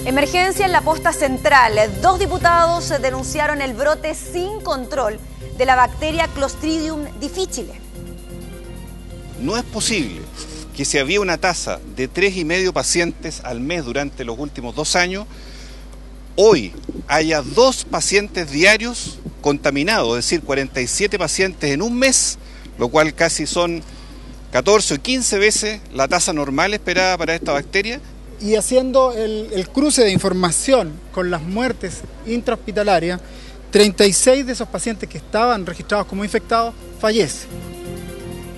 Emergencia en la posta central. 2 diputados denunciaron el brote sin control de la bacteria Clostridium difficile. No es posible que si había una tasa de 3,5 pacientes al mes durante los últimos 2 años, hoy haya 2 pacientes diarios contaminados, es decir, 47 pacientes en un mes, lo cual casi son 14 o 15 veces la tasa normal esperada para esta bacteria. Y haciendo el cruce de información con las muertes intrahospitalarias, 36 de esos pacientes que estaban registrados como infectados fallecen.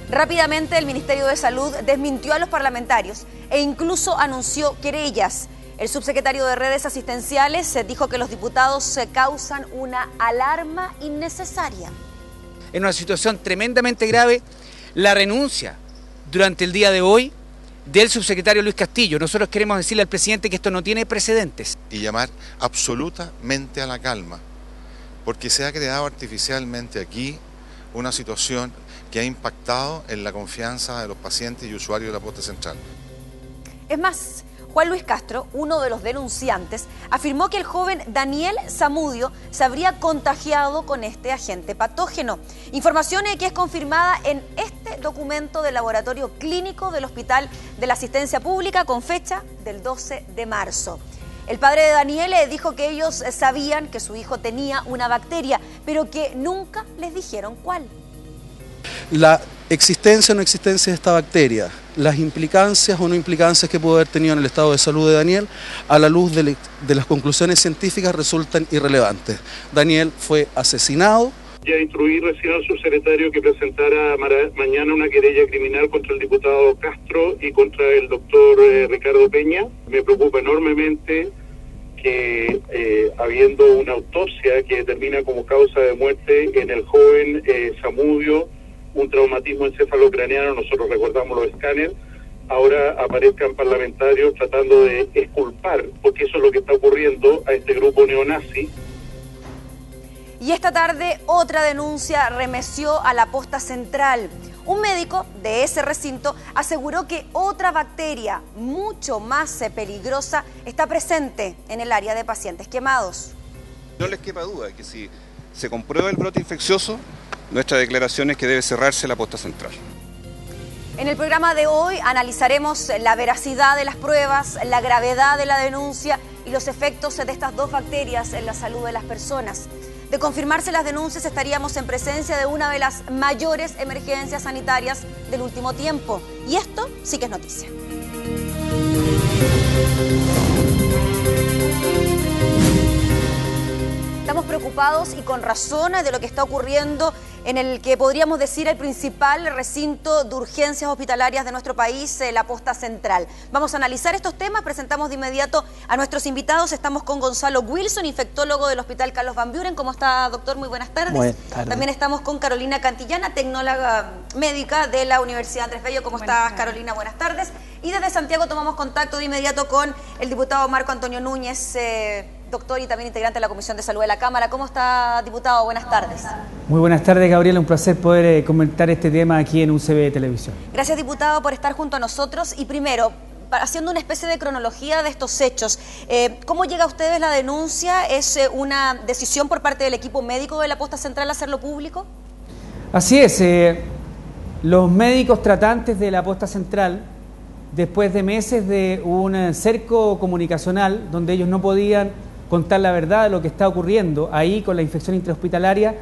Rápidamente el Ministerio de Salud desmintió a los parlamentarios e incluso anunció querellas. El subsecretario de Redes Asistenciales dijo que los diputados causan una alarma innecesaria. En una situación tremendamente grave, la renuncia durante el día de hoy del subsecretario Luis Castillo. Nosotros queremos decirle al presidente que esto no tiene precedentes. Y llamar absolutamente a la calma, porque se ha creado artificialmente aquí una situación que ha impactado en la confianza de los pacientes y usuarios de la posta central. Es más, Juan Luis Castro, uno de los denunciantes, afirmó que el joven Daniel Zamudio se habría contagiado con este agente patógeno. Información que es confirmada en este documento del laboratorio clínico del Hospital de la Asistencia Pública con fecha del 12 de marzo. El padre de Daniel dijo que ellos sabían que su hijo tenía una bacteria, pero que nunca les dijeron cuál. La existencia o no existencia de esta bacteria, las implicancias o no implicancias que pudo haber tenido en el estado de salud de Daniel, a la luz de las conclusiones científicas resultan irrelevantes. Daniel fue asesinado. Ya instruí recién al subsecretario que presentara mañana una querella criminal contra el diputado Castro y contra el doctor Ricardo Peña. Me preocupa enormemente que habiendo una autopsia que determina como causa de muerte en el joven Zamudio un traumatismo encefalocraneano, nosotros recordamos los escáneres, ahora aparezcan parlamentarios tratando de exculpar, porque eso es lo que está ocurriendo, a este grupo neonazi. Y esta tarde otra denuncia remeció a la posta central. Un médico de ese recinto aseguró que otra bacteria mucho más peligrosa está presente en el área de pacientes quemados. No les quepa duda que si se comprueba el brote infeccioso, nuestra declaración es que debe cerrarse la posta central. En el programa de hoy analizaremos la veracidad de las pruebas, la gravedad de la denuncia y los efectos de estas 2 bacterias en la salud de las personas. De confirmarse las denuncias, estaríamos en presencia de una de las mayores emergencias sanitarias del último tiempo. Y esto sí que es noticia. Estamos preocupados y con razón de lo que está ocurriendo en el que podríamos decir el principal recinto de urgencias hospitalarias de nuestro país, la posta central. Vamos a analizar estos temas, presentamos de inmediato a nuestros invitados. Estamos con Gonzalo Wilson, infectólogo del Hospital Carlos Van Buren. ¿Cómo está, doctor? Muy buenas tardes. Buenas tardes. También estamos con Carolina Cantillana, tecnóloga médica de la Universidad Andrés Bello. ¿Cómo estás, Carolina? Buenas tardes. Y desde Santiago tomamos contacto de inmediato con el diputado Marco Antonio Núñez, doctor y también integrante de la Comisión de Salud de la Cámara. ¿Cómo está, diputado? Buenas tardes. Muy buenas tardes, Gabriela. Un placer poder comentar este tema aquí en UCB de Televisión. Gracias, diputado, por estar junto a nosotros. Y primero, haciendo una especie de cronología de estos hechos, ¿cómo llega a ustedes la denuncia? ¿Es una decisión por parte del equipo médico de la posta central hacerlo público? Así es. Los médicos tratantes de la posta central, después de meses de un cerco comunicacional donde ellos no podían contar la verdad de lo que está ocurriendo ahí con la infección intrahospitalaria,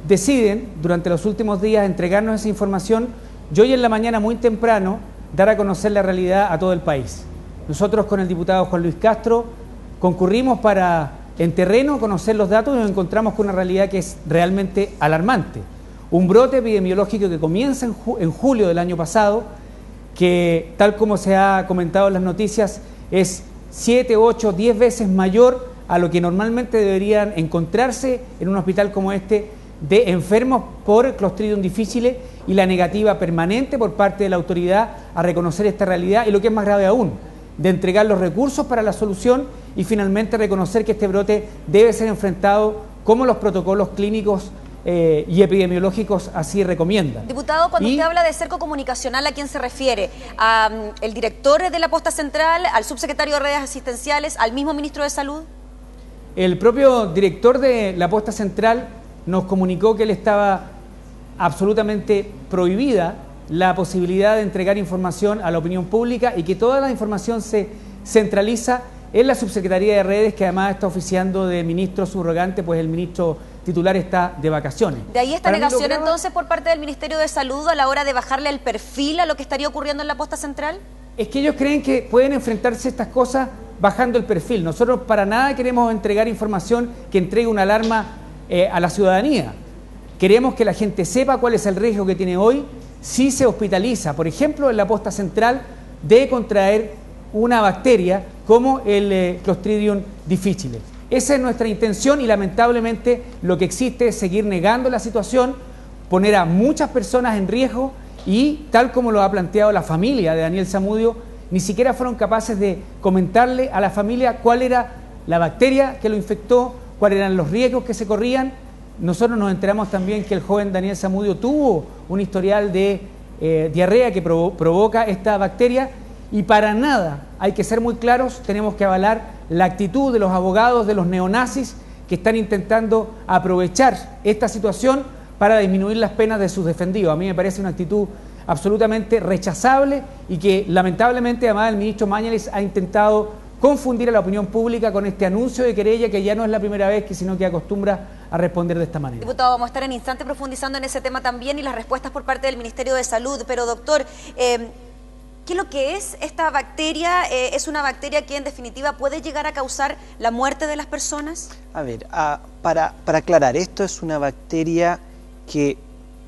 deciden durante los últimos días entregarnos esa información y hoy en la mañana muy temprano dar a conocer la realidad a todo el país. Nosotros con el diputado Juan Luis Castro concurrimos para en terreno conocer los datos y nos encontramos con una realidad que es realmente alarmante. Un brote epidemiológico que comienza en julio del año pasado, que tal como se ha comentado en las noticias es 7, 8, 10 veces mayor a lo que normalmente deberían encontrarse en un hospital como este de enfermos por Clostridium difficile y la negativa permanente por parte de la autoridad a reconocer esta realidad y lo que es más grave aún, de entregar los recursos para la solución y finalmente reconocer que este brote debe ser enfrentado como los protocolos clínicos y epidemiológicos así recomiendan. Diputado, cuando usted habla de cerco comunicacional, ¿a quién se refiere? ¿Al director de la posta central, al subsecretario de redes asistenciales, al mismo ministro de Salud? El propio director de la posta central nos comunicó que él estaba absolutamente prohibida la posibilidad de entregar información a la opinión pública y que toda la información se centraliza en la subsecretaría de redes, que además está oficiando de ministro subrogante, pues el ministro titular está de vacaciones. ¿De ahí esta negación entonces por parte del Ministerio de Salud a la hora de bajarle el perfil a lo que estaría ocurriendo en la posta central? Es que ellos creen que pueden enfrentarse a estas cosas bajando el perfil. Nosotros para nada queremos entregar información que entregue una alarma a la ciudadanía. Queremos que la gente sepa cuál es el riesgo que tiene hoy si se hospitaliza, por ejemplo, en la posta central, de contraer una bacteria como el Clostridium difficile. Esa es nuestra intención y lamentablemente lo que existe es seguir negando la situación, poner a muchas personas en riesgo y, tal como lo ha planteado la familia de Daniel Zamudio, ni siquiera fueron capaces de comentarle a la familia cuál era la bacteria que lo infectó, cuáles eran los riesgos que se corrían. Nosotros nos enteramos también que el joven Daniel Zamudio tuvo un historial de diarrea que provoca esta bacteria y para nada, hay que ser muy claros, tenemos que avalar la actitud de los abogados de los neonazis que están intentando aprovechar esta situación para disminuir las penas de sus defendidos. A mí me parece una actitud absolutamente rechazable y que lamentablemente además el ministro Mañalich ha intentado confundir a la opinión pública con este anuncio de querella que ya no es la primera vez, sino que acostumbra a responder de esta manera. Diputado, vamos a estar en instante profundizando en ese tema también y las respuestas por parte del Ministerio de Salud. Pero doctor, ¿qué es lo que es esta bacteria? ¿Es una bacteria que en definitiva puede llegar a causar la muerte de las personas? A ver, para aclarar, esto es una bacteria que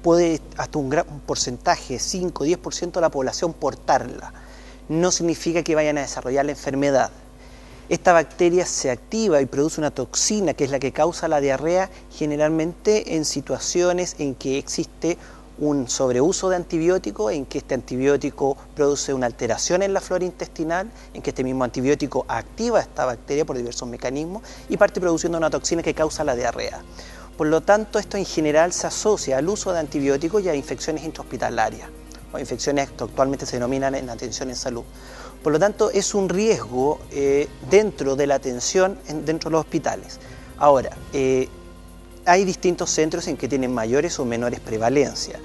puede hasta un gran porcentaje, 5-10% de la población portarla. No significa que vayan a desarrollar la enfermedad. Esta bacteria se activa y produce una toxina que es la que causa la diarrea, generalmente en situaciones en que existe un sobreuso de antibiótico, en que este antibiótico produce una alteración en la flora intestinal, en que este mismo antibiótico activa esta bacteria por diversos mecanismos y parte produciendo una toxina que causa la diarrea. Por lo tanto, esto en general se asocia al uso de antibióticos y a infecciones intrahospitalarias, o infecciones que actualmente se denominan en atención en salud. Por lo tanto, es un riesgo dentro de la atención dentro de los hospitales. Ahora, hay distintos centros en que tienen mayores o menores prevalencia.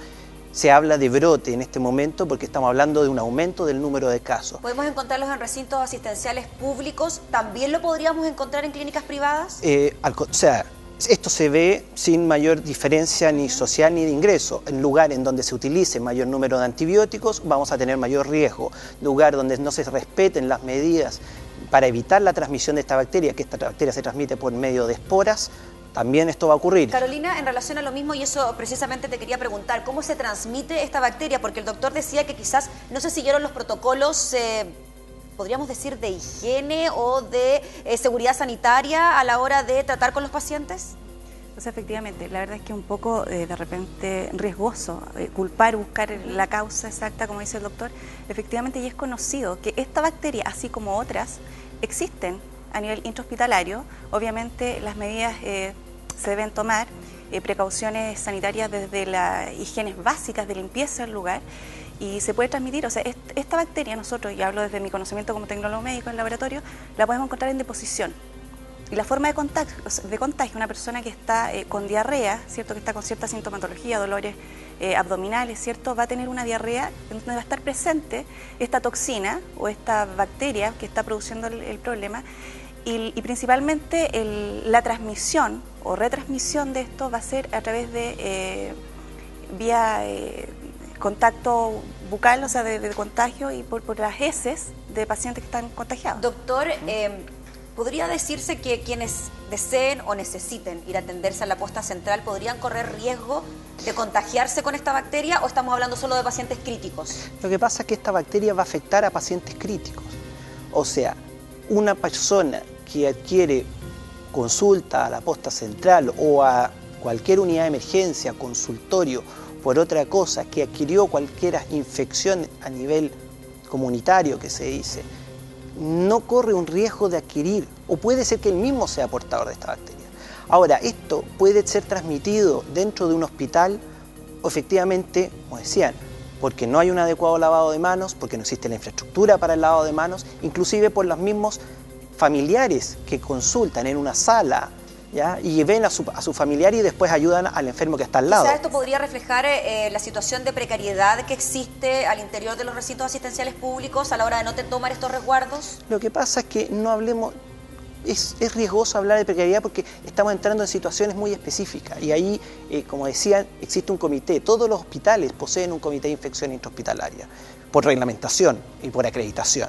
Se habla de brote en este momento porque estamos hablando de un aumento del número de casos. ¿Podemos encontrarlos en recintos asistenciales públicos? ¿También lo podríamos encontrar en clínicas privadas? Esto se ve sin mayor diferencia ni social ni de ingreso. En lugares en donde se utilice mayor número de antibióticos vamos a tener mayor riesgo. Lugar donde no se respeten las medidas para evitar la transmisión de esta bacteria, que esta bacteria se transmite por medio de esporas, también esto va a ocurrir. Carolina, en relación a lo mismo, y eso precisamente te quería preguntar, ¿cómo se transmite esta bacteria? Porque el doctor decía que quizás no se siguieron los protocolos, podríamos decir, de higiene o de seguridad sanitaria a la hora de tratar con los pacientes. Pues efectivamente, la verdad es que es un poco de repente riesgoso buscar la causa exacta, como dice el doctor. Efectivamente, y es conocido que esta bacteria, así como otras, existen a nivel intrahospitalario. Obviamente las medidas se deben tomar, precauciones sanitarias desde las higienes básicas de limpieza del lugar, y se puede transmitir. O sea, esta bacteria nosotros, y hablo desde mi conocimiento como tecnólogo médico en laboratorio, la podemos encontrar en deposición. Y la forma de contagio, una persona que está con diarrea, ¿cierto?, que está con cierta sintomatología, dolores abdominales, ¿cierto?, va a tener una diarrea en donde va a estar presente esta toxina o esta bacteria que está produciendo el problema. Y principalmente la transmisión o retransmisión de esto va a ser a través de vía contacto bucal, o sea, de contagio, y por las heces de pacientes que están contagiados. Doctor, ¿podría decirse que quienes deseen o necesiten ir a atenderse a la posta central podrían correr riesgo de contagiarse con esta bacteria, o estamos hablando solo de pacientes críticos? Lo que pasa es que esta bacteria va a afectar a pacientes críticos. O sea, una persona que adquiere consulta a la posta central o a cualquier unidad de emergencia, consultorio, por otra cosa, que adquirió cualquier infección a nivel comunitario, que se dice, no corre un riesgo de adquirir, o puede ser que él mismo sea portador de esta bacteria. Ahora, esto puede ser transmitido dentro de un hospital, o efectivamente, como decían, porque no hay un adecuado lavado de manos, porque no existe la infraestructura para el lavado de manos, inclusive por los mismos familiares que consultan en una sala, ¿ya? Y ven a su familiar y después ayudan al enfermo que está al lado. Quizás esto podría reflejar la situación de precariedad que existe al interior de los recintos asistenciales públicos a la hora de no tomar estos resguardos. Lo que pasa es que no hablemos... Es riesgoso hablar de precariedad porque estamos entrando en situaciones muy específicas y ahí, como decían, existe un comité. Todos los hospitales poseen un comité de infección intrahospitalaria por reglamentación y por acreditación.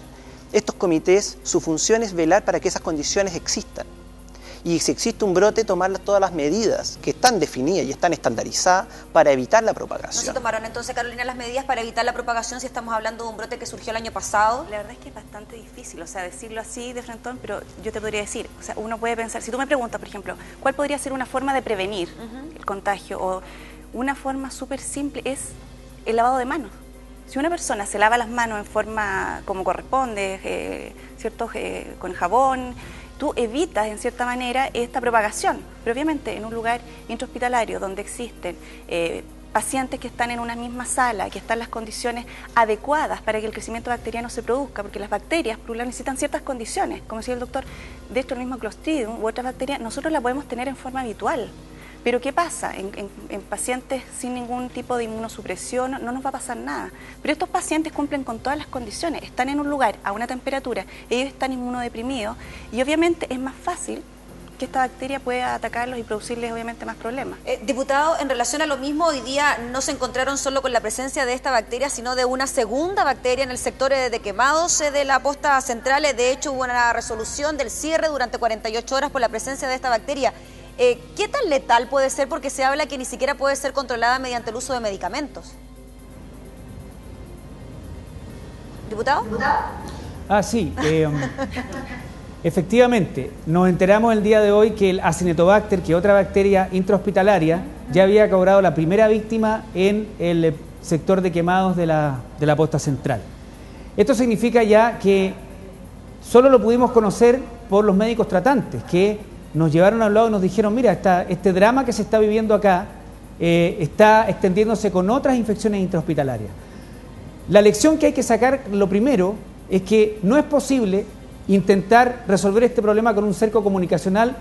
Estos comités, su función es velar para que esas condiciones existan. Y si existe un brote, tomar todas las medidas que están definidas y están estandarizadas para evitar la propagación. ¿No se tomaron entonces, Carolina, las medidas para evitar la propagación si estamos hablando de un brote que surgió el año pasado? La verdad es que es bastante difícil, o sea, decirlo así de frentón, pero yo te podría decir, o sea, uno puede pensar, si tú me preguntas, por ejemplo, ¿cuál podría ser una forma de prevenir el contagio? O una forma súper simple es el lavado de manos. Si una persona se lava las manos en forma como corresponde, ¿cierto? Con jabón, tú evitas en cierta manera esta propagación, pero obviamente en un lugar intrahospitalario donde existen pacientes que están en una misma sala, que están en las condiciones adecuadas para que el crecimiento bacteriano se produzca, porque las bacterias plurales necesitan ciertas condiciones, como decía el doctor, de hecho el mismo Clostridium u otras bacterias, nosotros la podemos tener en forma habitual. Pero ¿qué pasa? En pacientes sin ningún tipo de inmunosupresión no nos va a pasar nada. Pero estos pacientes cumplen con todas las condiciones, están en un lugar a una temperatura, ellos están inmunodeprimidos y obviamente es más fácil que esta bacteria pueda atacarlos y producirles obviamente más problemas. Diputado, en relación a lo mismo, hoy día no se encontraron solo con la presencia de esta bacteria, sino de una segunda bacteria en el sector de Quemados de la posta central. De hecho, hubo una resolución del cierre durante 48 horas por la presencia de esta bacteria. ¿Qué tan letal puede ser? Porque se habla que ni siquiera puede ser controlada mediante el uso de medicamentos. ¿Diputado? Sí. Efectivamente, nos enteramos el día de hoy que el Acinetobacter, que es otra bacteria intrahospitalaria, ya había cobrado la primera víctima en el sector de Quemados de la posta central. Esto significa ya que solo lo pudimos conocer por los médicos tratantes, que nos llevaron al lado y nos dijeron, mira, este drama que se está viviendo acá está extendiéndose con otras infecciones intrahospitalarias. La lección que hay que sacar, lo primero, es que no es posible intentar resolver este problema con un cerco comunicacional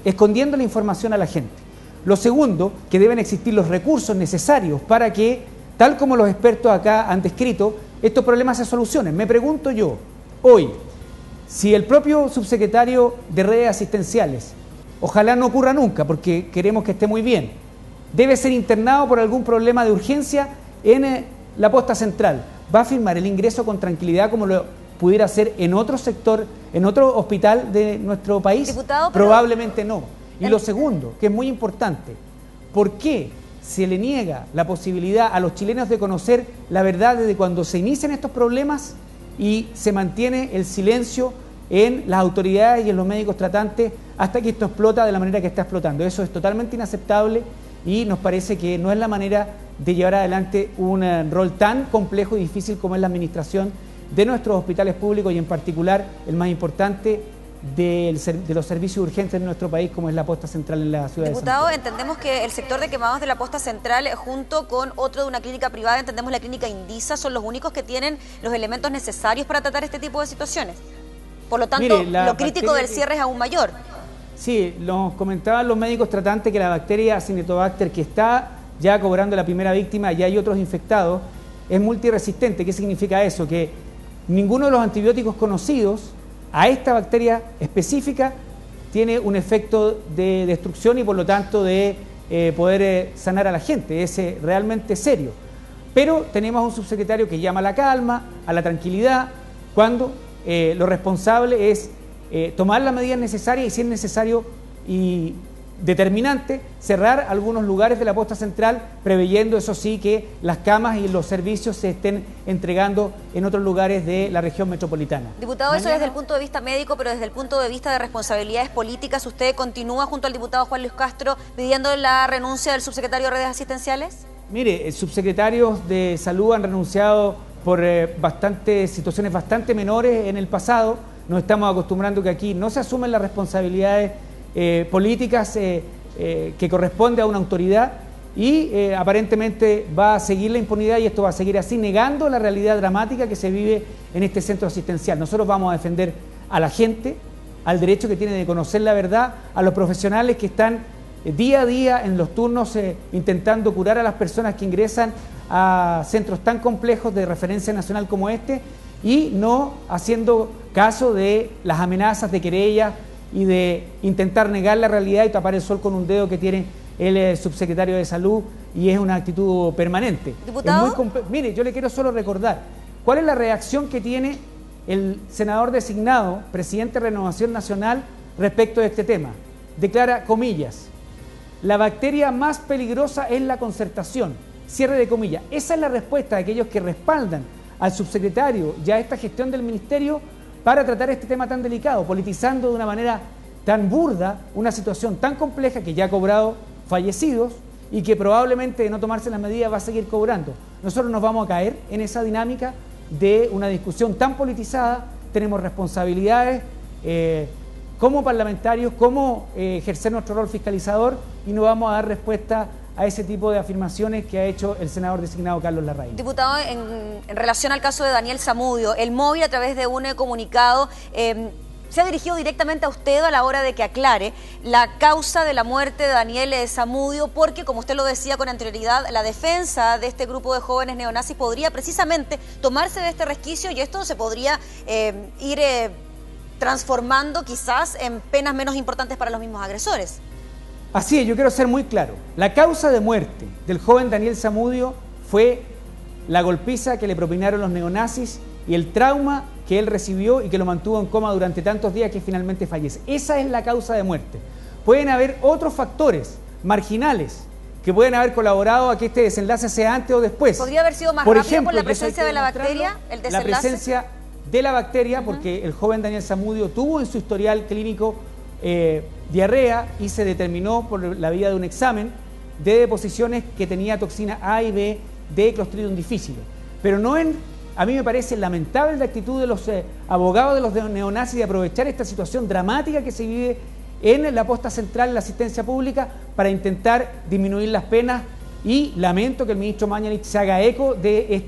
escondiendo la información a la gente. Lo segundo, que deben existir los recursos necesarios para que, tal como los expertos acá han descrito, estos problemas se solucionen. Me pregunto yo, hoy, si el propio subsecretario de redes asistenciales, ojalá no ocurra nunca porque queremos que esté muy bien, debe ser internado por algún problema de urgencia en la posta central, ¿va a firmar el ingreso con tranquilidad como lo pudiera hacer en otro sector, en otro hospital de nuestro país? Diputado, probablemente no. Y lo segundo, que es muy importante, ¿por qué se le niega la posibilidad a los chilenos de conocer la verdad desde cuando se inician estos problemas y se mantiene el silencio en las autoridades y en los médicos tratantes hasta que esto explota de la manera que está explotando? Eso es totalmente inaceptable y nos parece que no es la manera de llevar adelante un rol tan complejo y difícil como es la administración de nuestros hospitales públicos y en particular el más importante de los servicios urgentes de nuestro país, como es la posta central en la ciudad de Santiago. Diputado, entendemos que el sector de Quemados de la posta central, junto con otro de una clínica privada, entendemos la clínica Indisa, son los únicos que tienen los elementos necesarios para tratar este tipo de situaciones. Por lo tanto, mire, lo crítico del cierre es aún mayor. Sí, nos comentaban los médicos tratantes que la bacteria Acinetobacter, que está ya cobrando la primera víctima, ya hay otros infectados, es multiresistente. ¿Qué significa eso? Que ninguno de los antibióticos conocidos a esta bacteria específica tiene un efecto de destrucción y por lo tanto de poder sanar a la gente. Es realmente serio. Pero tenemos a un subsecretario que llama a la calma, a la tranquilidad, cuando lo responsable es tomar las medidas necesarias y, si es necesario y determinante, cerrar algunos lugares de la posta central, preveyendo, eso sí, que las camas y los servicios se estén entregando en otros lugares de la región metropolitana. Diputado, eso desde el punto de vista médico, pero desde el punto de vista de responsabilidades políticas, ¿usted continúa junto al diputado Juan Luis Castro pidiendo la renuncia del subsecretario de redes asistenciales? Mire, subsecretarios de salud han renunciado por situaciones bastante menores en el pasado. Nos estamos acostumbrando que aquí no se asumen las responsabilidades políticas que corresponde a una autoridad y aparentemente va a seguir la impunidad y esto va a seguir así, negando la realidad dramática que se vive en este centro asistencial. Nosotros vamos a defender a la gente, al derecho que tiene de conocer la verdad, a los profesionales que están día a día en los turnos intentando curar a las personas que ingresan a centros tan complejos de referencia nacional como este y no haciendo caso de las amenazas de querella y de intentar negar la realidad y tapar el sol con un dedo que tiene el subsecretario de Salud, y es una actitud permanente. ¿Diputado? Mire, yo le quiero solo recordar cuál es la reacción que tiene el senador designado, presidente de Renovación Nacional, respecto de este tema. Declara, comillas, la bacteria más peligrosa es la concertación, cierre de comillas. Esa es la respuesta de aquellos que respaldan al subsecretario y a esta gestión del ministerio para tratar este tema tan delicado, politizando de una manera tan burda una situación tan compleja que ya ha cobrado fallecidos y que probablemente de no tomarse las medidas va a seguir cobrando. Nosotros nos vamos a caer en esa dinámica de una discusión tan politizada. Tenemos responsabilidades como parlamentarios, como ejercer nuestro rol fiscalizador, y no vamos a dar respuesta a ese tipo de afirmaciones que ha hecho el senador designado Carlos Larraín. Diputado, en relación al caso de Daniel Zamudio, el móvil a través de un comunicado se ha dirigido directamente a usted a la hora de que aclare la causa de la muerte de Daniel Zamudio, porque, como usted lo decía con anterioridad, la defensa de este grupo de jóvenes neonazis podría precisamente tomarse de este resquicio y esto se podría ir transformando quizás en penas menos importantes para los mismos agresores. Así es, yo quiero ser muy claro. La causa de muerte del joven Daniel Zamudio fue la golpiza que le propinaron los neonazis y el trauma que él recibió y que lo mantuvo en coma durante tantos días que finalmente fallece. Esa es la causa de muerte. Pueden haber otros factores marginales que pueden haber colaborado a que este desenlace sea antes o después. ¿Podría haber sido más rápido por la presencia de la bacteria, el desenlace? La presencia de la bacteria, porque el joven Daniel Zamudio tuvo en su historial clínico diarrea y se determinó por la vía de un examen de deposiciones que tenía toxina A y B de Clostridium difficile. Pero no a mí me parece lamentable la actitud de los abogados de los neonazis de aprovechar esta situación dramática que se vive en la posta central, en la asistencia pública, para intentar disminuir las penas, y lamento que el ministro Mañalich se haga eco de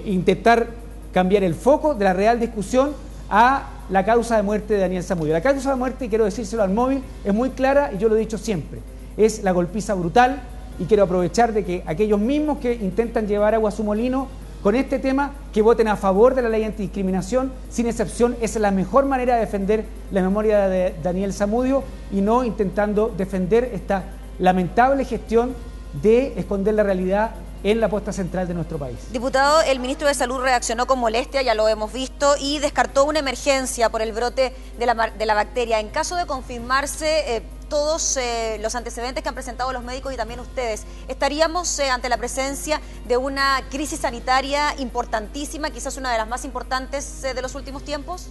intentar cambiar el foco de la real discusión a la causa de muerte de Daniel Zamudio. La causa de muerte, y quiero decírselo al móvil, es muy clara y yo lo he dicho siempre, es la golpiza brutal, y quiero aprovechar de que aquellos mismos que intentan llevar agua a su molino con este tema, que voten a favor de la ley antidiscriminación, sin excepción. Esa es la mejor manera de defender la memoria de Daniel Zamudio y no intentando defender esta lamentable gestión de esconder la realidad en la posta central de nuestro país. Diputado, el ministro de Salud reaccionó con molestia, ya lo hemos visto, y descartó una emergencia por el brote de la bacteria. En caso de confirmarse todos los antecedentes que han presentado los médicos y también ustedes, ¿estaríamos ante la presencia de una crisis sanitaria importantísima, quizás una de las más importantes de los últimos tiempos?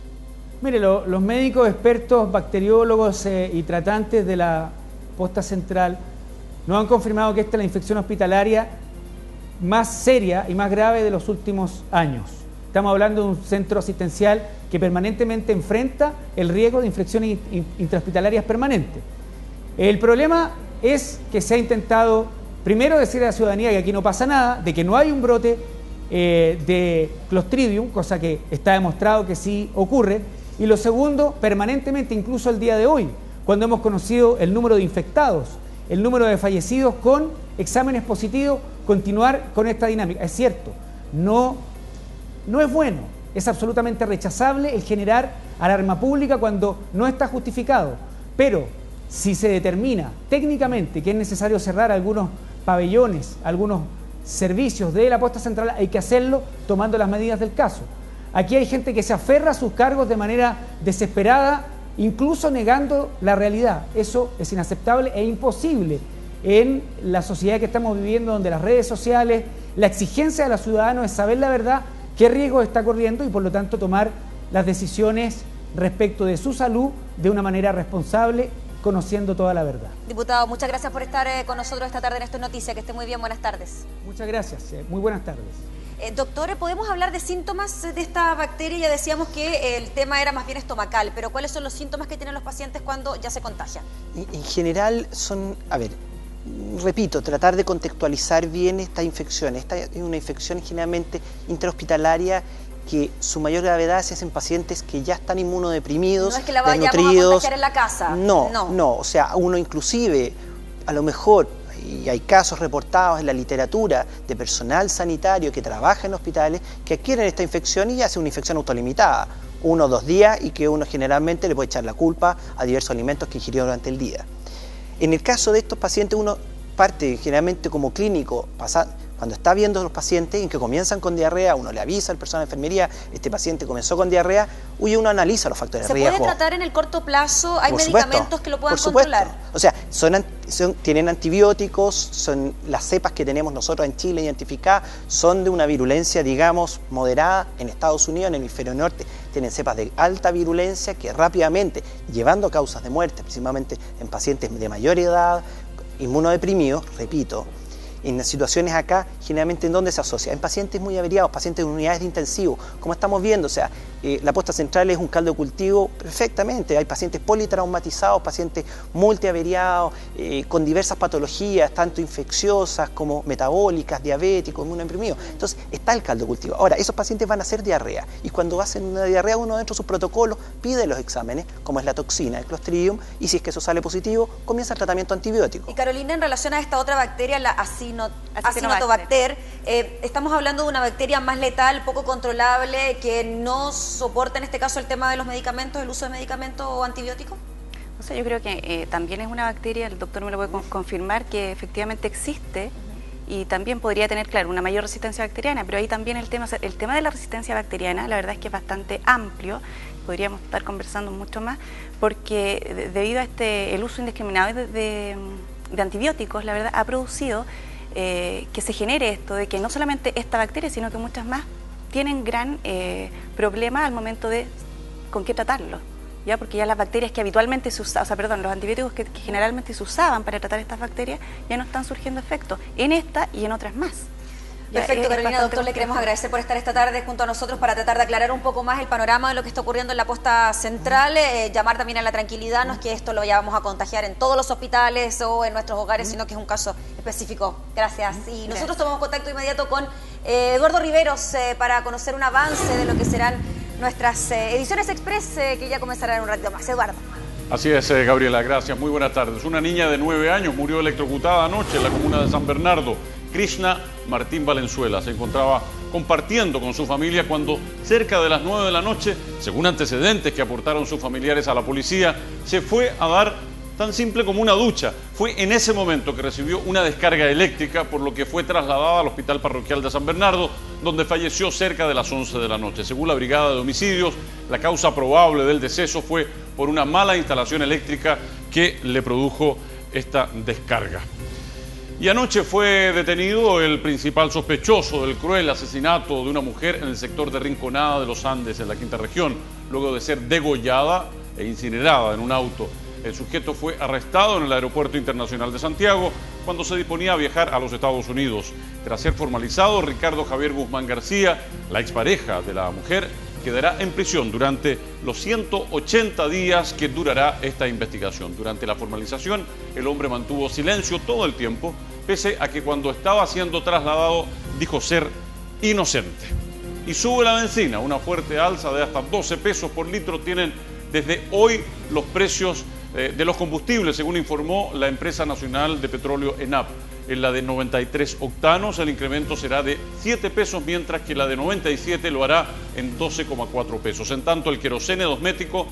Mire, los médicos expertos, bacteriólogos y tratantes de la posta central nos han confirmado que esta es la infección hospitalaria más seria y más grave de los últimos años. Estamos hablando de un centro asistencial que permanentemente enfrenta el riesgo de infecciones intrahospitalarias permanentes. El problema es que se ha intentado primero decir a la ciudadanía que aquí no pasa nada, de que no hay un brote de Clostridium, cosa que está demostrado que sí ocurre, y lo segundo, permanentemente, incluso el día de hoy, cuando hemos conocido el número de infectados, el número de fallecidos con exámenes positivos, continuar con esta dinámica. Es cierto, no es bueno, es absolutamente rechazable el generar alarma pública cuando no está justificado, pero si se determina técnicamente que es necesario cerrar algunos pabellones, algunos servicios de la posta central, hay que hacerlo tomando las medidas del caso. Aquí hay gente que se aferra a sus cargos de manera desesperada, incluso negando la realidad. Eso es inaceptable e imposible en la sociedad que estamos viviendo, donde las redes sociales, la exigencia de los ciudadanos es saber la verdad, qué riesgo está corriendo y por lo tanto tomar las decisiones respecto de su salud de una manera responsable, conociendo toda la verdad. Diputado, muchas gracias por estar con nosotros esta tarde en Esto es Noticia. Que esté muy bien, buenas tardes. Muchas gracias, muy buenas tardes. Doctor, ¿podemos hablar de síntomas de esta bacteria? Ya decíamos que el tema era más bien estomacal, pero ¿cuáles son los síntomas que tienen los pacientes cuando ya se contagian? En general son, repito, tratar de contextualizar bien esta infección. Esta es una infección generalmente intrahospitalaria que su mayor gravedad se hace en pacientes que ya están inmunodeprimidos, no es que la vayamos a contagiar en la casa. No, o sea, uno inclusive, a lo mejor, y hay casos reportados en la literatura de personal sanitario que trabaja en hospitales que adquieren esta infección y hace una infección autolimitada, 1 o 2 días, y que uno generalmente le puede echar la culpa a diversos alimentos que ingirió durante el día. En el caso de estos pacientes, uno parte generalmente como clínico, cuando está viendo a los pacientes en que comienzan con diarrea, uno le avisa al personal de enfermería, este paciente comenzó con diarrea, uno analiza los factores de riesgo. ¿Se puede tratar en el corto plazo? ¿Hay medicamentos que lo puedan controlar? O sea, tienen antibióticos, son las cepas que tenemos nosotros en Chile identificadas, son de una virulencia, digamos, moderada. En Estados Unidos, en el hemisferio norte, tienen cepas de alta virulencia que rápidamente, llevando a causas de muerte, principalmente en pacientes de mayor edad, inmunodeprimidos, repito, en las situaciones acá, generalmente ¿en dónde se asocia? En pacientes muy averiados, pacientes de unidades de intensivo, como estamos viendo, o sea, la posta central es un caldo de cultivo perfectamente, hay pacientes politraumatizados, pacientes multiaveriados, con diversas patologías, tanto infecciosas como metabólicas, diabéticos, inmunodeprimidos. Entonces, está el caldo de cultivo. Ahora, esos pacientes van a hacer diarrea, y cuando hacen una diarrea, uno dentro de sus protocolos pide los exámenes, como es la toxina, el Clostridium, y si es que eso sale positivo, comienza el tratamiento antibiótico. Y Carolina, en relación a esta otra bacteria, la Acinetobacter, estamos hablando de una bacteria más letal, poco controlable, que no soporta en este caso el tema de los medicamentos, el uso de medicamentos o antibióticos. O sea, yo creo que también es una bacteria, el doctor me lo puede confirmar, que efectivamente existe y también podría tener, claro, una mayor resistencia bacteriana, pero ahí también el tema de la resistencia bacteriana, la verdad es que es bastante amplio, podríamos estar conversando mucho más, porque debido a el uso indiscriminado de antibióticos, la verdad, ha producido que se genere esto, de que no solamente esta bacteria, sino que muchas más tienen gran problema al momento de con qué tratarlo, ¿ya? Porque ya las bacterias que habitualmente se usaban, los antibióticos que generalmente se usaban para tratar estas bacterias, ya no están surgiendo efectos en esta y en otras más. Perfecto, Carolina, doctor, le queremos agradecer por estar esta tarde junto a nosotros para tratar de aclarar un poco más el panorama de lo que está ocurriendo en la posta central, llamar también a la tranquilidad, no es que esto lo vayamos a contagiar en todos los hospitales o en nuestros hogares, sino que es un caso específico. Gracias. Y nosotros tomamos contacto inmediato con Eduardo Riveros para conocer un avance de lo que serán nuestras ediciones express que ya comenzarán en un ratito más. Eduardo. Así es, Gabriela, gracias. Muy buenas tardes. Una niña de 9 años murió electrocutada anoche en la comuna de San Bernardo. Krishna Martín Valenzuela se encontraba compartiendo con su familia cuando cerca de las 9 de la noche, según antecedentes que aportaron sus familiares a la policía, se fue a dar tan simple como una ducha. Fue en ese momento que recibió una descarga eléctrica, por lo que fue trasladada al Hospital Parroquial de San Bernardo, donde falleció cerca de las 11 de la noche. Según la Brigada de Homicidios, la causa probable del deceso fue por una mala instalación eléctrica que le produjo esta descarga. Y anoche fue detenido el principal sospechoso del cruel asesinato de una mujer en el sector de Rinconada de los Andes, en la Quinta Región, luego de ser degollada e incinerada en un auto. El sujeto fue arrestado en el Aeropuerto Internacional de Santiago cuando se disponía a viajar a los Estados Unidos. Tras ser formalizado, Ricardo Javier Guzmán García, la expareja de la mujer, quedará en prisión durante los 180 días que durará esta investigación. Durante la formalización, el hombre mantuvo silencio todo el tiempo, pese a que cuando estaba siendo trasladado dijo ser inocente. Y sube la benzina, una fuerte alza de hasta 12 pesos por litro tienen desde hoy los precios de los combustibles, según informó la empresa nacional de petróleo ENAP. En la de 93 octanos el incremento será de 7 pesos, mientras que la de 97 lo hará en 12,4 pesos. En tanto, el querosene doméstico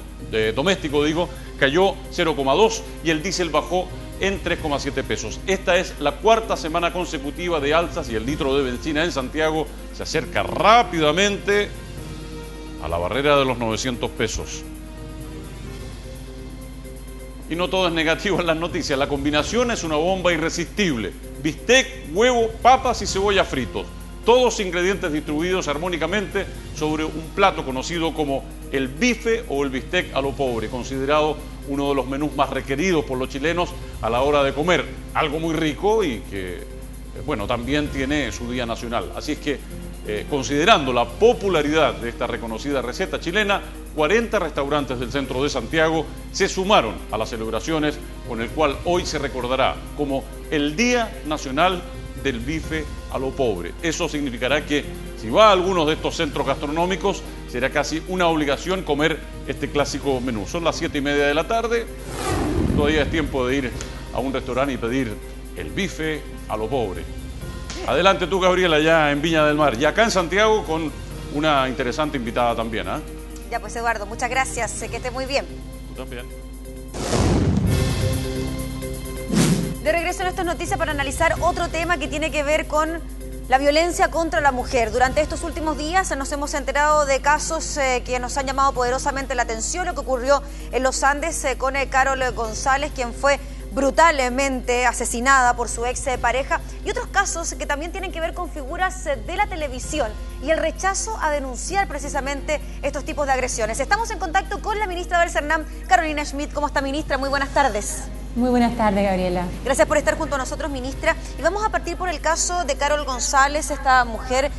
cayó 0,2 y el diésel bajó en 3,7 pesos. Esta es la cuarta semana consecutiva de alzas y el litro de benzina en Santiago se acerca rápidamente a la barrera de los 900 pesos. Y no todo es negativo en las noticias. La combinación es una bomba irresistible. Bistec, huevo, papas y cebolla fritos. Todos ingredientes distribuidos armónicamente sobre un plato conocido como el bife o el bistec a lo pobre, considerado uno de los menús más requeridos por los chilenos a la hora de comer. Algo muy rico y que, bueno, también tiene su día nacional. Así es que considerando la popularidad de esta reconocida receta chilena, 40 restaurantes del centro de Santiago se sumaron a las celebraciones, con el cual hoy se recordará como el Día Nacional del Bife a lo Pobre. Eso significará que si va a algunos de estos centros gastronómicos, será casi una obligación comer este clásico menú. Son las 7:30 de la tarde, todavía es tiempo de ir a un restaurante y pedir el bife a lo pobre. Adelante tú, Gabriela, ya en Viña del Mar. Y acá en Santiago con una interesante invitada también, ¿ah? Ya pues, Eduardo, muchas gracias. Que esté muy bien. Tú también. De regreso en estas noticias para analizar otro tema que tiene que ver con la violencia contra la mujer. Durante estos últimos días nos hemos enterado de casos que nos han llamado poderosamente la atención. Lo que ocurrió en los Andes con Carol González, quien fue brutalmente asesinada por su ex pareja, y otros casos que también tienen que ver con figuras de la televisión y el rechazo a denunciar precisamente estos tipos de agresiones. Estamos en contacto con la ministra del CERNAM, Carolina Schmidt. ¿Cómo está, ministra? Muy buenas tardes. Muy buenas tardes, Gabriela. Gracias por estar junto a nosotros, ministra. Y vamos a partir por el caso de Carol González, esta mujer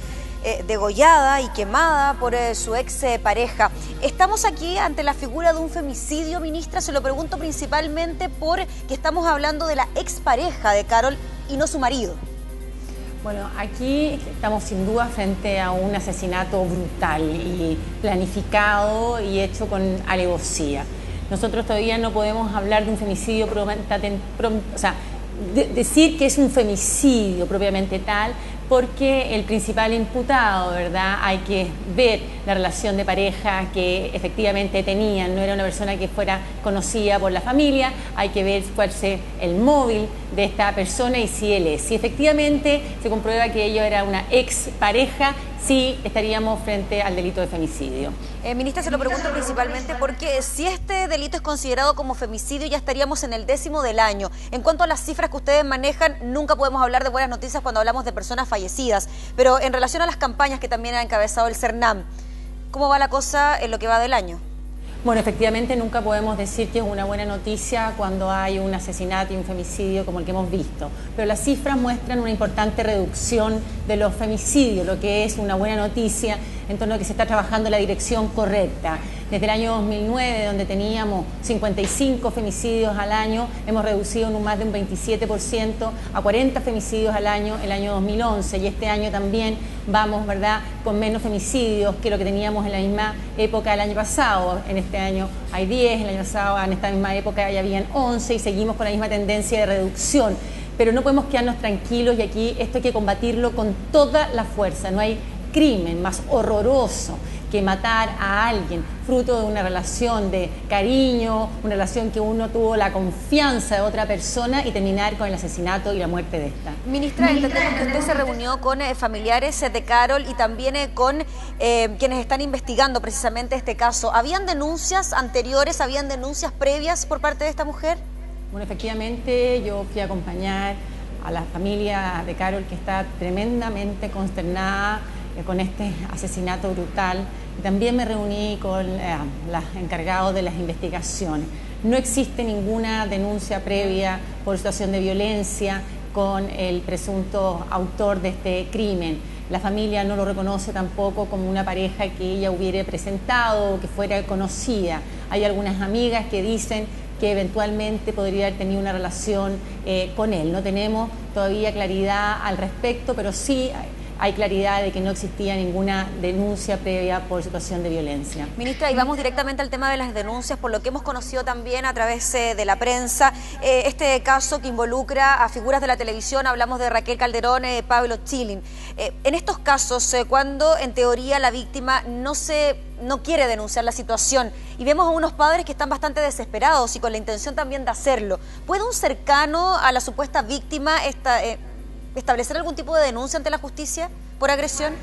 degollada y quemada por su ex pareja. ¿Estamos aquí ante la figura de un femicidio, ministra? Se lo pregunto principalmente porque estamos hablando de la expareja de Carol y no su marido. Bueno, aquí estamos sin duda frente a un asesinato brutal y planificado y hecho con alevosía. Nosotros todavía no podemos hablar de un femicidio, decir que es un femicidio propiamente tal, porque el principal imputado, ¿verdad? Hay que ver la relación de pareja que efectivamente tenían, no era una persona que fuera conocida por la familia, hay que ver cuál es el móvil de esta persona y si él es. Si efectivamente se comprueba que ella era una ex pareja, sí estaríamos frente al delito de femicidio. Ministra, se lo pregunto principalmente porque si este delito es considerado como femicidio, ya estaríamos en el 10º del año. En cuanto a las cifras que ustedes manejan, nunca podemos hablar de buenas noticias cuando hablamos de personas fallecidas, pero en relación a las campañas que también ha encabezado el CERNAM, ¿cómo va la cosa en lo que va del año? Bueno, efectivamente nunca podemos decir que es una buena noticia cuando hay un asesinato y un femicidio como el que hemos visto, pero las cifras muestran una importante reducción de los femicidios, lo que es una buena noticia en torno a que se está trabajando en la dirección correcta. Desde el año 2009, donde teníamos 55 femicidios al año, hemos reducido en más de un 27% a 40 femicidios al año el año 2011, y este año también vamos, ¿verdad?, con menos femicidios que lo que teníamos en la misma época del año pasado. En este año hay 10, el año pasado en esta misma época ya habían 11 y seguimos con la misma tendencia de reducción. Pero no podemos quedarnos tranquilos y aquí esto hay que combatirlo con toda la fuerza. No hay crimen más horroroso que matar a alguien fruto de una relación de cariño, una relación que uno tuvo la confianza de otra persona y terminar con el asesinato y la muerte de esta. Ministra, entendemos que usted se reunió con familiares de Carol y también con quienes están investigando precisamente este caso. ¿Habían denuncias anteriores, habían denuncias previas por parte de esta mujer? Bueno, efectivamente yo fui a acompañar a la familia de Carol, que está tremendamente consternada con este asesinato brutal. También me reuní con los encargados de las investigaciones. No existe ninguna denuncia previa por situación de violencia con el presunto autor de este crimen. La familia no lo reconoce tampoco como una pareja que ella hubiera presentado o que fuera conocida. Hay algunas amigas que dicen que eventualmente podría haber tenido una relación con él. No tenemos todavía claridad al respecto, pero sí hay claridad de que no existía ninguna denuncia previa por situación de violencia. Ministra, y vamos directamente al tema de las denuncias, por lo que hemos conocido también a través de la prensa, este caso que involucra a figuras de la televisión, hablamos de Raquel Calderón, Pablo Chilin. En estos casos, cuando en teoría la víctima no quiere denunciar la situación y vemos a unos padres que están bastante desesperados y con la intención también de hacerlo, ¿puede un cercano a la supuesta víctima establecer algún tipo de denuncia ante la justicia por agresión?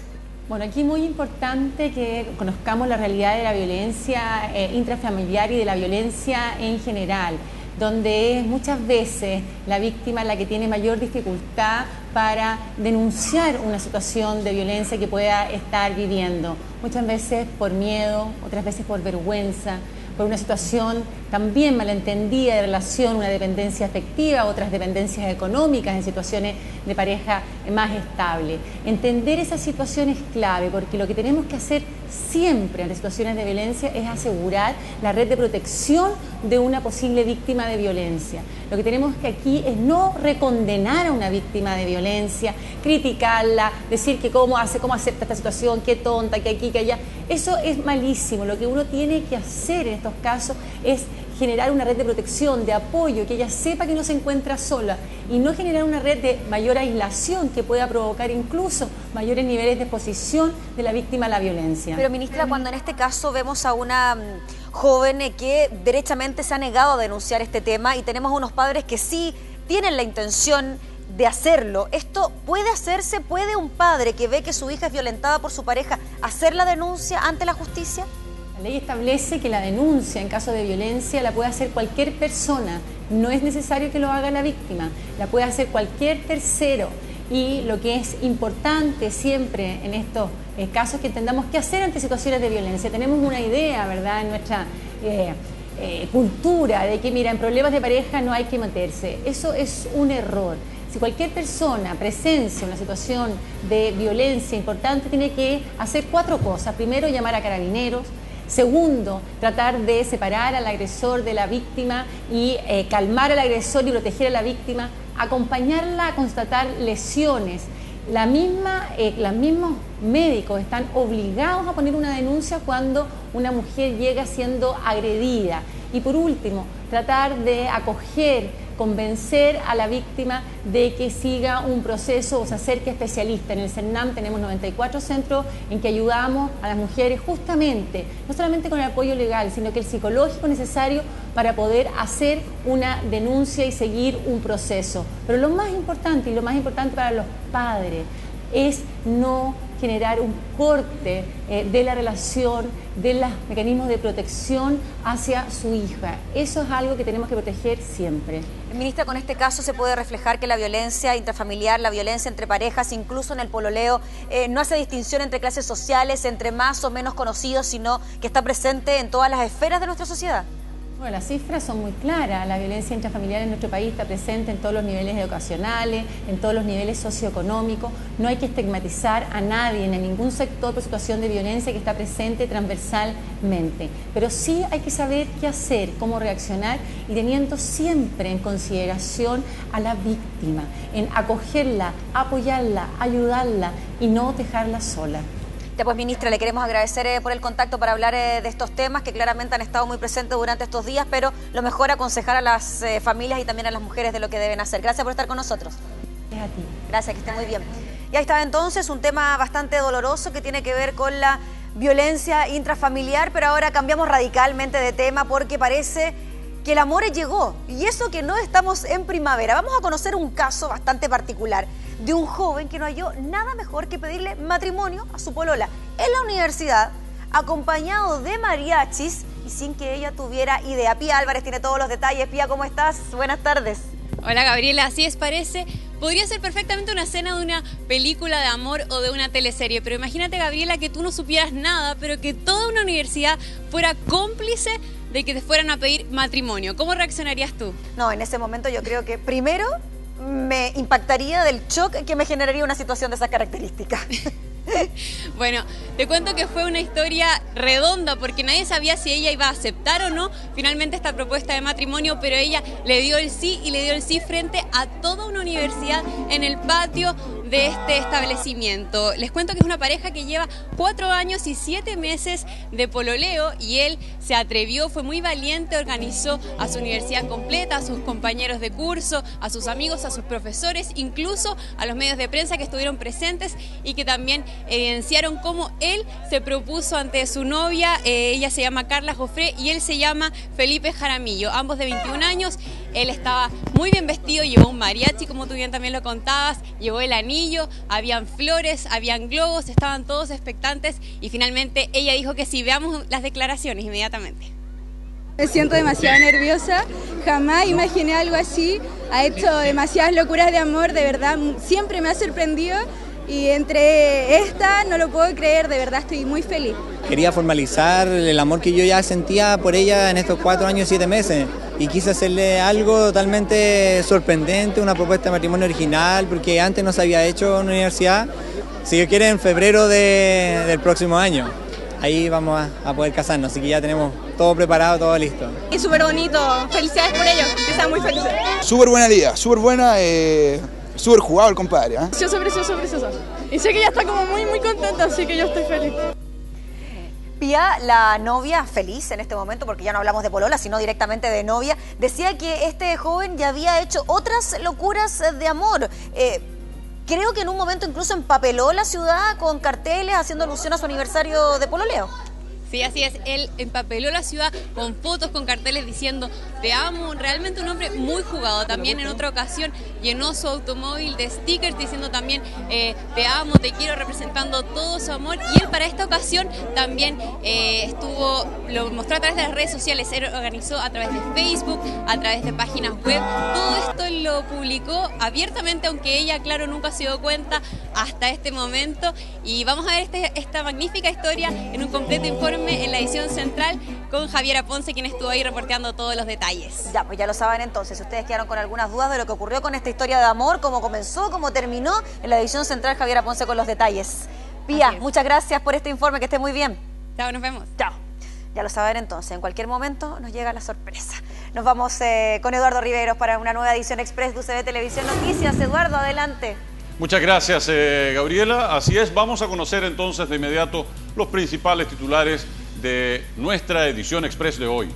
Bueno, aquí es muy importante que conozcamos la realidad de la violencia intrafamiliar y de la violencia en general, donde es muchas veces la víctima la que tiene mayor dificultad para denunciar una situación de violencia que pueda estar viviendo. Muchas veces por miedo, otras veces por vergüenza, por una situación también malentendida de relación, una dependencia afectiva, otras dependencias económicas en situaciones de pareja más estable. Entender esa situación es clave, porque lo que tenemos que hacer siempre ante situaciones de violencia es asegurar la red de protección de una posible víctima de violencia. Lo que tenemos que aquí es no recondenar a una víctima de violencia, criticarla, decir que cómo acepta esta situación, qué tonta, que aquí, que allá. Eso es malísimo. Lo que uno tiene que hacer en estos casos es generar una red de protección, de apoyo, que ella sepa que no se encuentra sola y no generar una red de mayor aislación que pueda provocar incluso mayores niveles de exposición de la víctima a la violencia. Pero, ministra, cuando en este caso vemos a una joven que derechamente se ha negado a denunciar este tema y tenemos unos padres que sí tienen la intención de hacerlo, ¿esto puede hacerse? ¿Puede un padre que ve que su hija es violentada por su pareja hacer la denuncia ante la justicia? La ley establece que la denuncia en caso de violencia la puede hacer cualquier persona, no es necesario que lo haga la víctima, la puede hacer cualquier tercero. Y lo que es importante siempre en estos casos es que entendamos qué hacer ante situaciones de violencia. Tenemos una idea, ¿verdad?, en nuestra cultura de que, mira, en problemas de pareja no hay que meterse. Eso es un error. Si cualquier persona presencia una situación de violencia importante, tiene que hacer 4 cosas. Primero, llamar a carabineros. Segundo, tratar de separar al agresor de la víctima y calmar al agresor y proteger a la víctima. Acompañarla a constatar lesiones. Los mismos médicos están obligados a poner una denuncia cuando una mujer llega siendo agredida. Y por último, tratar de acoger, convencer a la víctima de que siga un proceso o se acerque a especialistas. En el CERNAM tenemos 94 centros en que ayudamos a las mujeres justamente, no solamente con el apoyo legal, sino que el psicológico necesario para poder hacer una denuncia y seguir un proceso. Pero lo más importante, y lo más importante para los padres, es no generar un corte de la relación, de los mecanismos de protección hacia su hija. Eso es algo que tenemos que proteger siempre. Ministra, con este caso se puede reflejar que la violencia intrafamiliar, la violencia entre parejas, incluso en el pololeo, no hace distinción entre clases sociales, entre más o menos conocidos, sino que está presente en todas las esferas de nuestra sociedad. Bueno, las cifras son muy claras. La violencia intrafamiliar en nuestro país está presente en todos los niveles educacionales, en todos los niveles socioeconómicos. No hay que estigmatizar a nadie en ningún sector por situación de violencia que está presente transversalmente. Pero sí hay que saber qué hacer, cómo reaccionar y teniendo siempre en consideración a la víctima, en acogerla, apoyarla, ayudarla y no dejarla sola. Ya pues, ministra, le queremos agradecer por el contacto para hablar de estos temas que claramente han estado muy presentes durante estos días, pero lo mejor aconsejar a las familias y también a las mujeres de lo que deben hacer. Gracias por estar con nosotros. Gracias a ti. Gracias, que esté muy bien. Y ahí estaba entonces un tema bastante doloroso que tiene que ver con la violencia intrafamiliar, pero ahora cambiamos radicalmente de tema porque parece que el amor llegó, y eso que no estamos en primavera. Vamos a conocer un caso bastante particular de un joven que no halló nada mejor que pedirle matrimonio a su polola en la universidad, acompañado de mariachis y sin que ella tuviera idea. Pía Álvarez tiene todos los detalles. Pía, ¿cómo estás? Buenas tardes. Hola, Gabriela, así es, parece. Podría ser perfectamente una escena de una película de amor o de una teleserie, pero imagínate, Gabriela, que tú no supieras nada, pero que toda una universidad fuera cómplice de que te fueran a pedir matrimonio. ¿Cómo reaccionarías tú? No, en ese momento yo creo que primero me impactaría del shock que me generaría una situación de esas características. Bueno, te cuento que fue una historia redonda porque nadie sabía si ella iba a aceptar o no finalmente esta propuesta de matrimonio, pero ella le dio el sí y le dio el sí frente a toda una universidad en el patio de este establecimiento. Les cuento que es una pareja que lleva 4 años y 7 meses de pololeo y él se atrevió, fue muy valiente, organizó a su universidad completa, a sus compañeros de curso, a sus amigos, a sus profesores, incluso a los medios de prensa que estuvieron presentes y que también evidenciaron cómo él se propuso ante su novia. Ella se llama Carla Joffre y él se llama Felipe Jaramillo, ambos de 21 años. Él estaba muy bien vestido, llevó un mariachi, como tú bien también lo contabas, llevó el anillo, habían flores, habían globos, estaban todos expectantes y finalmente ella dijo que sí. Veamos las declaraciones inmediatamente. Me siento demasiado nerviosa, jamás imaginé algo así, ha hecho demasiadas locuras de amor, de verdad, siempre me ha sorprendido y entre esta no lo puedo creer, de verdad estoy muy feliz. Quería formalizar el amor que yo ya sentía por ella en estos 4 años y 7 meses y quise hacerle algo totalmente sorprendente, una propuesta de matrimonio original, porque antes no se había hecho en la universidad. Si Dios quiere, en febrero del próximo año. Ahí vamos a poder casarnos, así que ya tenemos todo preparado, todo listo. Y súper bonito, felicidades por ellos, que sean muy felices. Súper buena liga, súper buena, súper jugado el compadre. Precioso, precioso, precioso. Y sé que ella está como muy contenta, así que yo estoy feliz. Pía, la novia, feliz en este momento, porque ya no hablamos de polola, sino directamente de novia, decía que este joven ya había hecho otras locuras de amor. Creo que en un momento incluso empapeló la ciudad con carteles haciendo alusión a su aniversario de pololeo. Sí, así es, él empapeló la ciudad con fotos, con carteles diciendo te amo, realmente un hombre muy jugado. También en otra ocasión llenó su automóvil de stickers diciendo también te amo, te quiero, representando todo su amor. Y él para esta ocasión también lo mostró a través de las redes sociales, él organizó a través de Facebook, a través de páginas web, todo esto lo publicó abiertamente, aunque ella, claro, nunca se dio cuenta hasta este momento. Y vamos a ver esta magnífica historia en un completo informe en la edición central con Javiera Ponce, quien estuvo ahí reporteando todos los detalles. Ya, pues ya lo saben entonces. Si ustedes quedaron con algunas dudas de lo que ocurrió con esta historia de amor, cómo comenzó, cómo terminó, en la edición central Javiera Ponce con los detalles. Pía, muchas gracias por este informe, que esté muy bien. Chao, nos vemos. Chao. Ya lo saben entonces, en cualquier momento nos llega la sorpresa. Nos vamos con Eduardo Riveros para una nueva edición express de UCB Televisión Noticias. Eduardo, adelante. Muchas gracias, Gabriela. Así es, vamos a conocer entonces de inmediato los principales titulares de nuestra edición express de hoy.